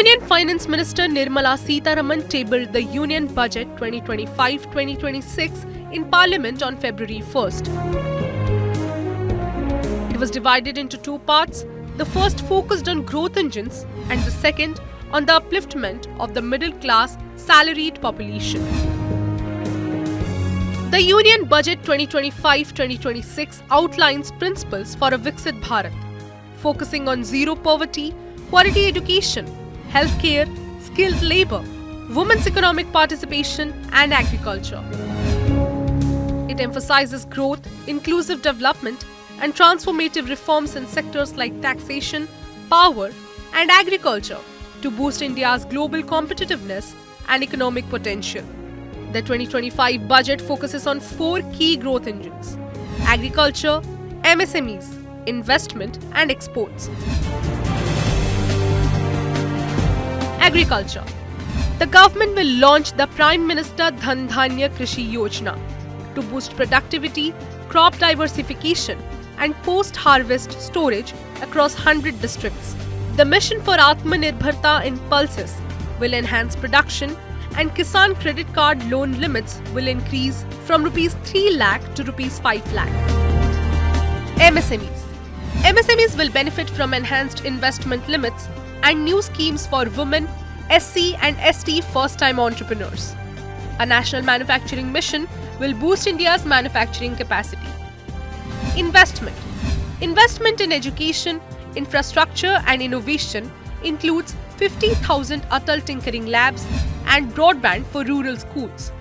Union Finance Minister Nirmala Sitharaman tabled the Union Budget 2025-2026 in Parliament on February 1st. It was divided into two parts. The first focused on growth engines and the second on the upliftment of the middle class salaried population. The Union Budget 2025-2026 outlines principles for a Viksit Bharat, focusing on zero poverty, quality education, healthcare, skilled labor, women's economic participation and agriculture. It emphasizes growth, inclusive development and transformative reforms in sectors like taxation, power and agriculture to boost India's global competitiveness and economic potential. The 2025 budget focuses on four key growth engines: agriculture, MSMEs, investment and exports. Agriculture. The government will launch the Prime Minister Dhan Dhanya Krishi Yojana to boost productivity, crop diversification and post-harvest storage across 100 districts. The mission for Atmanirbharta in pulses will enhance production and Kisan credit card loan limits will increase from Rs 3 lakh to Rs 5 lakh. MSMEs. MSMEs will benefit from enhanced investment limits and new schemes for women, SC and ST first-time entrepreneurs. A national manufacturing mission will boost India's manufacturing capacity. Investment. Investment in education, infrastructure and innovation includes 50,000 Atal Tinkering Labs and broadband for rural schools.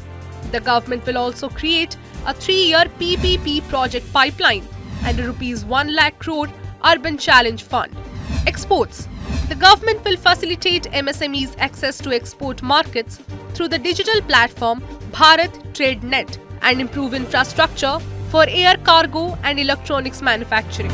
The government will also create a 3-year PPP project pipeline and a Rs 1 lakh crore Urban Challenge Fund. Exports. The government will facilitate MSMEs access to export markets through the digital platform Bharat Trade Net and improve infrastructure for air cargo and electronics manufacturing.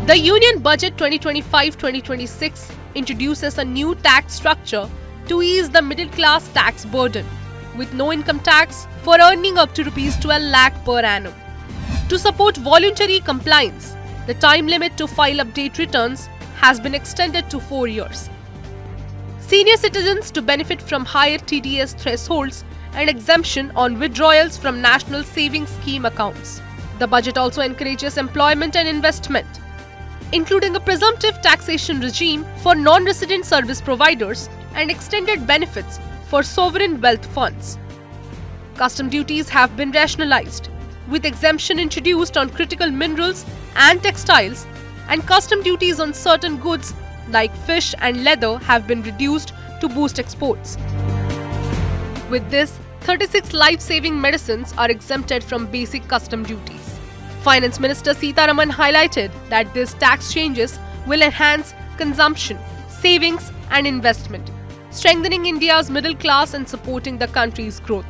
The Union Budget 2025-2026 introduces a new tax structure to ease the middle class tax burden, with no income tax for earning up to Rs 12 lakh per annum. To support voluntary compliance, the time limit to file update returns has been extended to 4 years. Senior citizens to benefit from higher TDS thresholds and exemption on withdrawals from National Savings Scheme accounts. The budget also encourages employment and investment, including a presumptive taxation regime for non-resident service providers and extended benefits for sovereign wealth funds. Custom duties have been rationalized, with exemption introduced on critical minerals and textiles, and custom duties on certain goods like fish and leather have been reduced to boost exports. With this, 36 life-saving medicines are exempted from basic custom duties. Finance Minister Sitharaman highlighted that these tax changes will enhance consumption, savings and investment, strengthening India's middle class and supporting the country's growth.